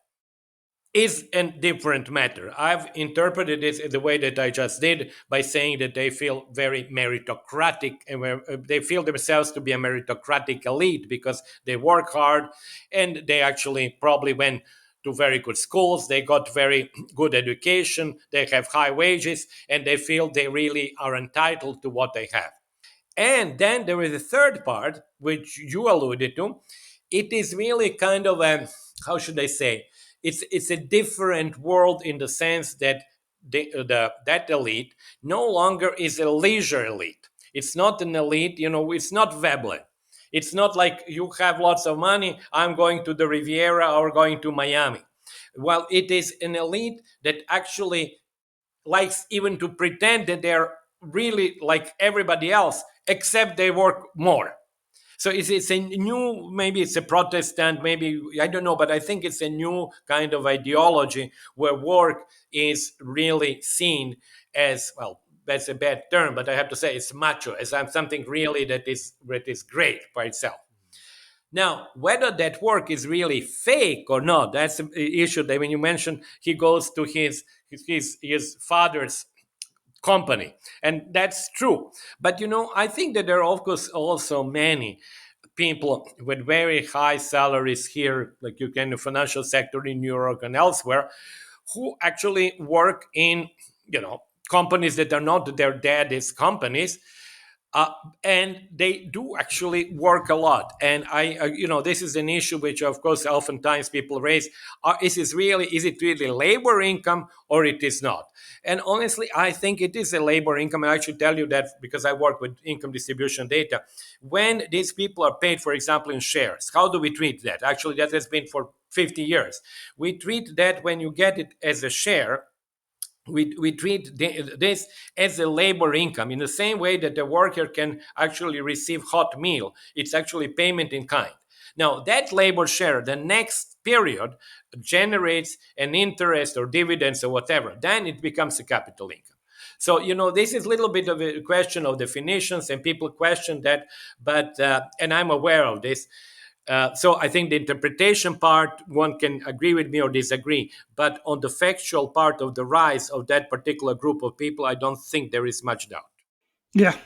is a different matter. I've interpreted it the way that I just did by saying that they feel very meritocratic, and they feel themselves to be a meritocratic elite because they work hard and they actually probably went to very good schools, they got very good education, they have high wages, and they feel they really are entitled to what they have. And then there is a third part, which you alluded to. It is really kind of a, how should I say, it's a different world in the sense that that elite no longer is a leisure elite. It's not an elite, it's not Veblen. It's not like you have lots of money, I'm going to the Riviera or going to Miami. Well, it is an elite that actually likes even to pretend that they're really like everybody else, except they work more. So it's a new, maybe it's a Protestant, maybe, I don't know, but I think it's a new kind of ideology where work is really seen as, well, that's a bad term, but I have to say it's macho, as something really that is great by itself. Now, whether that work is really fake or not, that's the issue. That when you mentioned he goes to his father's company, and that's true. But I think that there are of course also many people with very high salaries here, like you can in the financial sector in New York and elsewhere, who actually work in companies that are not their daddy's companies, uh, and they do actually work a lot. And this is an issue which, of course, oftentimes people raise: is it really labor income or it is not? And honestly, I think it is a labor income. And I should tell you that because I work with income distribution data. When these people are paid, for example, in shares, how do we treat that? Actually, that has been for 50 years. We treat that when you get it as a share. We treat this as a labor income in the same way that the worker can actually receive hot meal. It's actually payment in kind. Now, that labor share, the next period, generates an interest or dividends or whatever. Then it becomes a capital income. So, this is a little bit of a question of definitions, and people question that, but, and I'm aware of this. So I think the interpretation part, one can agree with me or disagree, but on the factual part of the rise of that particular group of people, I don't think there is much doubt. Yeah.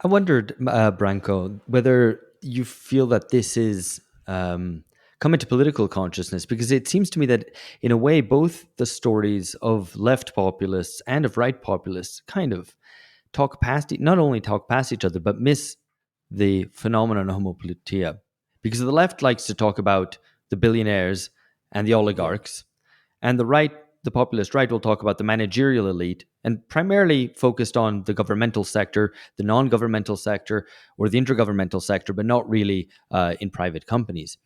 I wondered, Branko, whether you feel that this is come into political consciousness, because it seems to me that, in a way, both the stories of left populists and of right populists kind of not only talk past each other, but miss the phenomenon of homoploutia. Because the left likes to talk about the billionaires and the Yeah. oligarchs, and the right, the populist right, will talk about the managerial elite, and primarily focused on the governmental sector, the non-governmental sector, or the intergovernmental sector, but not really in private companies.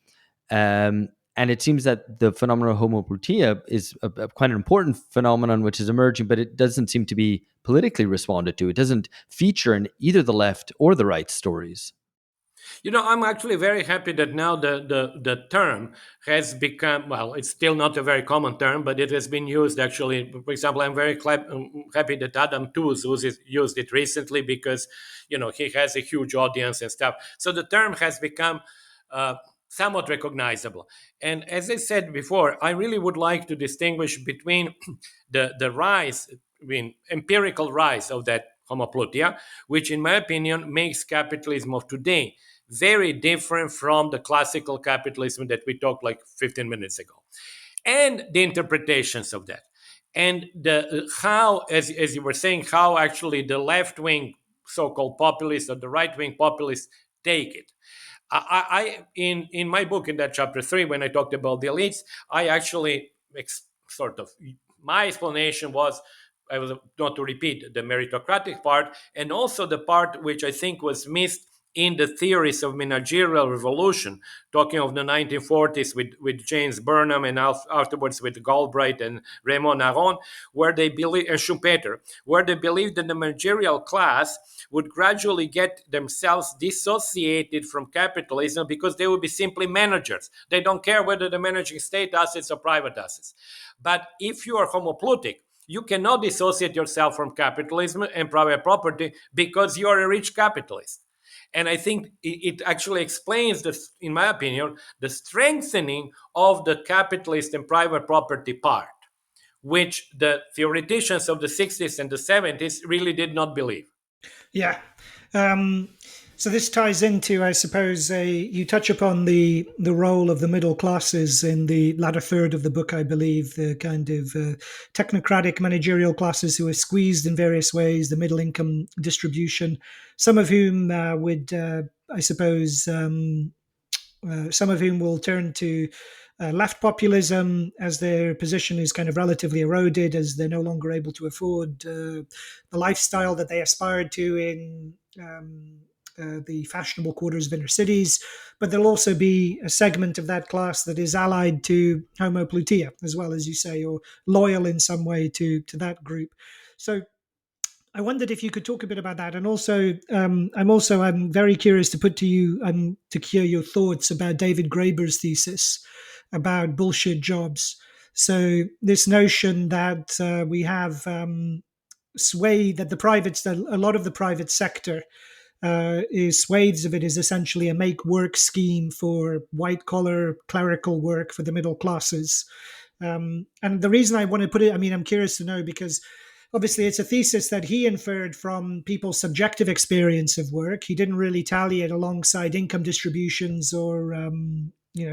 And it seems that the phenomenon of homoploutia is quite an important phenomenon which is emerging, but it doesn't seem to be politically responded to. It doesn't feature in either the left or the right stories. I'm actually very happy that now the term has become, well, it's still not a very common term, but it has been used actually. For example, I'm very happy that Adam Tooze used it recently because, he has a huge audience and stuff. So the term has become somewhat recognizable. And as I said before, I really would like to distinguish between the rise, empirical rise of that homoploutia, which in my opinion makes capitalism of today very different from the classical capitalism that we talked like 15 minutes ago, and the interpretations of that, and the how, as you were saying, how actually the left wing so-called populists or the right wing populists take it. In my book, in that chapter 3, when I talked about the elites, I actually sort of, my explanation was, I was not to repeat the meritocratic part, and also the part which I think was missed in the theories of managerial revolution, talking of the 1940s with James Burnham and afterwards with Galbraith and Raymond Aron, where they believe, and Schumpeter, where they believed that the managerial class would gradually get themselves dissociated from capitalism because they would be simply managers. They don't care whether they're managing state assets or private assets. But if you are homoploutic, you cannot dissociate yourself from capitalism and private property because you are a rich capitalist. And I think it actually explains, in my opinion, the strengthening of the capitalist and private property part, which the theoreticians of the 60s and the 70s really did not believe. Yeah. So this ties into, I suppose, you touch upon the role of the middle classes in the latter third of the book, I believe, the kind of technocratic managerial classes who are squeezed in various ways, the middle income distribution, some of whom I suppose, some of whom will turn to left populism as their position is kind of relatively eroded, as they're no longer able to afford the lifestyle that they aspired to in the fashionable quarters of inner cities. But there'll also be a segment of that class that is allied to homoploutia, as well, as you say, or loyal in some way to that group. So I wondered if you could talk a bit about that, and also, I'm very curious to put to you to hear your thoughts about David Graeber's thesis about bullshit jobs. So this notion that we have sway that a lot of the private sector is swathes of it is essentially a make work scheme for white collar clerical work for the middle classes. And the reason I want to put it, I'm curious to know because obviously it's a thesis that he inferred from people's subjective experience of work. He didn't really tally it alongside income distributions or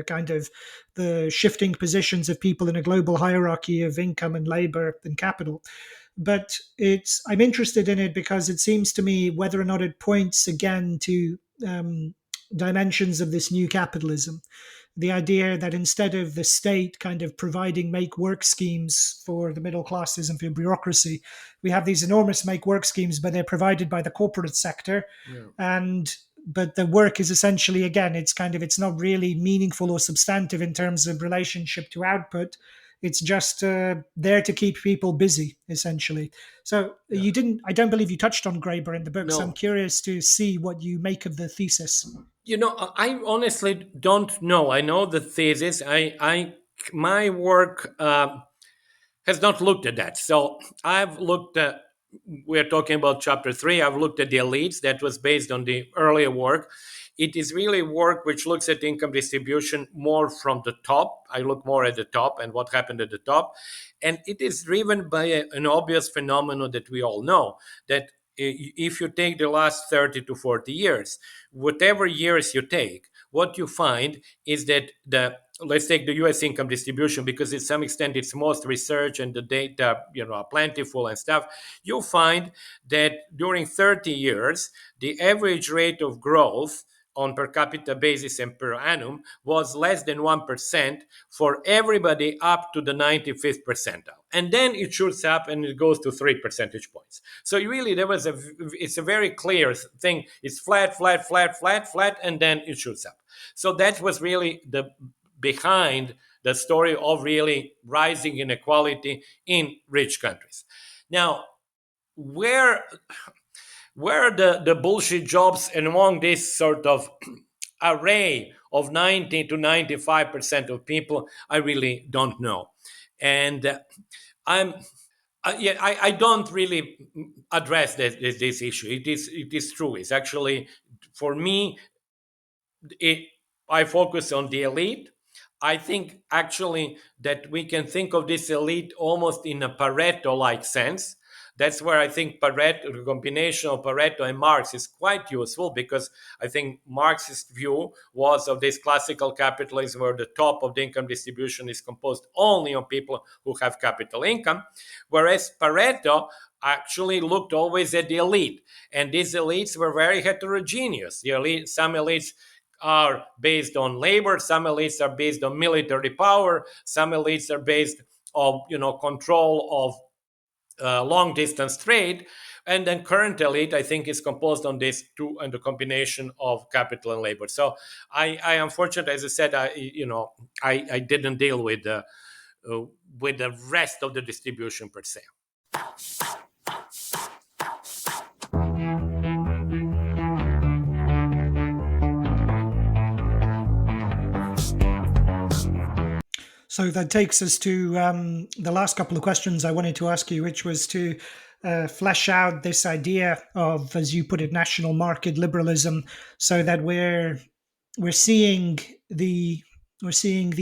kind of the shifting positions of people in a global hierarchy of income and labor and capital. but I'm interested in it because it seems to me whether or not it points again to dimensions of this new capitalism. The idea that instead of the state kind of providing make work schemes for the middle classes and for bureaucracy, we have these enormous make work schemes, but they're provided by the corporate sector. Yeah. And but the work is essentially, again, it's not really meaningful or substantive in terms of relationship to output. It's just there to keep people busy, essentially. So Yeah. I don't believe you touched on Graeber in the book. So I'm No. curious to see what you make of the thesis. I honestly don't know. I know the thesis. My work has not looked at that. So I've looked at. We're talking about chapter 3. I've looked at the elites. That was based on the earlier work. It is really work which looks at income distribution more from the top. I look more at the top and what happened at the top. And it is driven by an obvious phenomenon that we all know, that if you take the last 30 to 40 years, whatever years you take, what you find is that let's take the US income distribution, because to some extent it's most research and the data, are plentiful and stuff. You'll find that during 30 years, the average rate of growth on per capita basis and per annum was less than 1% for everybody up to the 95th percentile. And then it shoots up and it goes to 3 percentage points. So really it's a very clear thing. It's flat, flat, flat, flat, flat, and then it shoots up. So that was really behind the story of really rising inequality in rich countries. Now, where the bullshit jobs and among this sort of array of 90 to 95% of people, I really don't know. And I don't really address this issue. It is true. It's actually, for me, I focus on the elite. I think actually that we can think of this elite almost in a Pareto-like sense. That's where I think Pareto, the combination of Pareto and Marx, is quite useful, because I think Marx's view was of this classical capitalism where the top of the income distribution is composed only on people who have capital income, whereas Pareto actually looked always at the elite. And these elites were very heterogeneous. Some elites are based on labor, some elites are based on military power, some elites are based on control of long distance trade, and then current elite, I think, is composed on this two and the combination of capital and labor. So I unfortunate, as I said, I didn't deal with the rest of the distribution per se. So that takes us to the last couple of questions I wanted to ask you, which was to flesh out this idea of, as you put it, national market liberalism, so that we're seeing the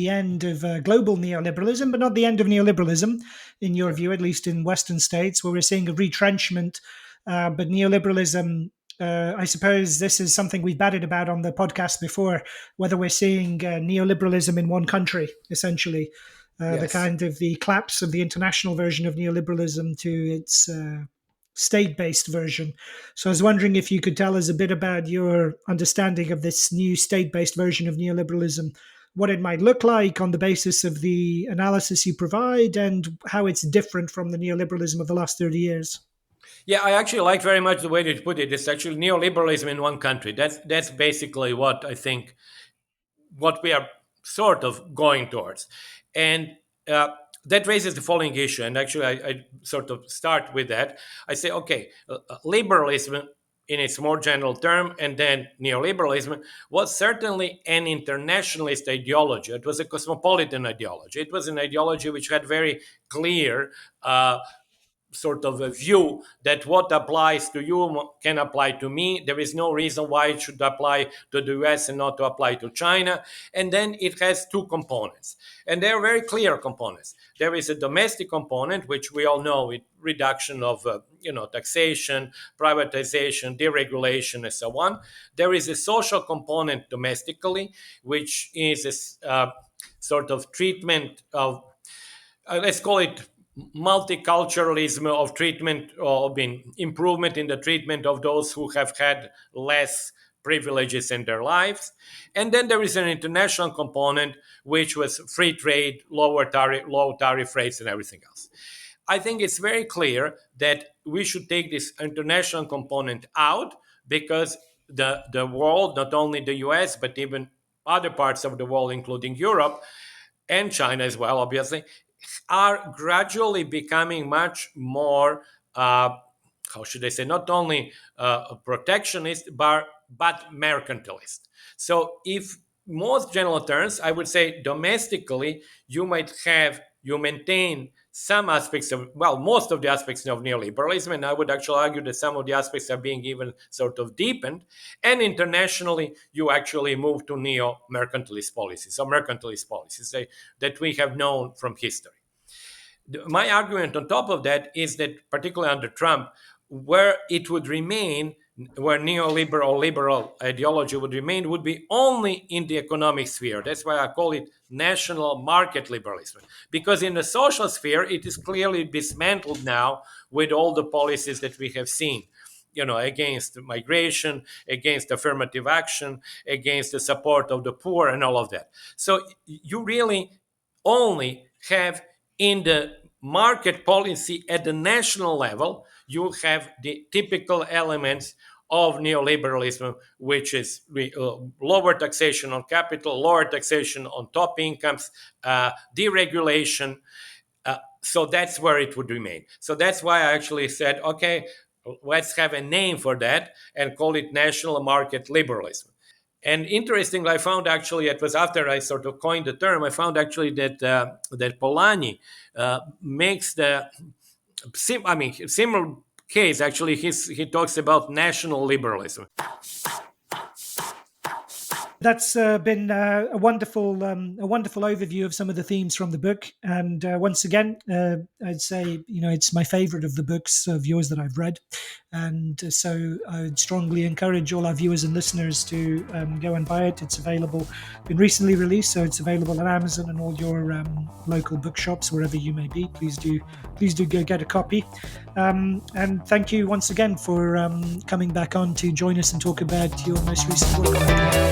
end of global neoliberalism, but not the end of neoliberalism, in your view, at least in Western states, where we're seeing a retrenchment. But neoliberalism, I suppose this is something we've batted about on the podcast before, whether we're seeing neoliberalism in one country, essentially, the Yes. kind of the collapse of the international version of neoliberalism to its state-based version. So I was wondering if you could tell us a bit about your understanding of this new state-based version of neoliberalism, what it might look like on the basis of the analysis you provide, and how it's different from the neoliberalism of the last 30 years. Yeah, I actually like very much the way that you put it. It's actually neoliberalism in one country. That's basically what I think, what we are sort of going towards. And that raises the following issue. And actually, I sort of start with that. I say, okay, liberalism in its more general term, and then neoliberalism was certainly an internationalist ideology. It was a cosmopolitan ideology. It was an ideology which had very clear sort of a view that what applies to you can apply to me. There is no reason why it should apply to the US and not to apply to China. And then it has two components. And they're very clear components. There is a domestic component, which we all know, with reduction of taxation, privatization, deregulation, and so on. There is a social component domestically, which is a sort of treatment of, let's call it multiculturalism of treatment or being improvement in the treatment of those who have had less privileges in their lives. And then there is an international component, which was free trade, low tariff rates, and everything else. I think it's very clear that we should take this international component out, because the world, not only the US, but even other parts of the world, including Europe and China as well, obviously, are gradually becoming much more, how should I say, not only protectionist, but mercantilist. So if most general terms, I would say domestically, you maintain some aspects of, well, most of the aspects of neoliberalism, and I would actually argue that some of the aspects are being even sort of deepened. And internationally, you actually move to neo-mercantilist policies, or mercantilist policies that we have known from history. My argument on top of that is that, particularly under Trump, where it would remain, where neoliberal liberal ideology would remain, would be only in the economic sphere. That's why I call it national market liberalism. Because in the social sphere, it is clearly dismantled now with all the policies that we have seen, against migration, against affirmative action, against the support of the poor, and all of that. So you really only have, in the market policy at the national level, you have the typical elements of neoliberalism, which is lower taxation on capital, lower taxation on top incomes, deregulation. So that's where it would remain. So that's why I actually said, okay, let's have a name for that and call it national market liberalism. And interestingly, I found actually, it was after I sort of coined the term, I found actually that Polanyi makes similar case. Actually, he talks about national liberalism. That's been a wonderful overview of some of the themes from the book. And once again, I'd say, it's my favorite of the books of yours that I've read. And so I would strongly encourage all our viewers and listeners to go and buy it. It's available, been recently released, so it's available on Amazon and all your local bookshops, wherever you may be. Please do go get a copy. And thank you once again for coming back on to join us and talk about your most recent work.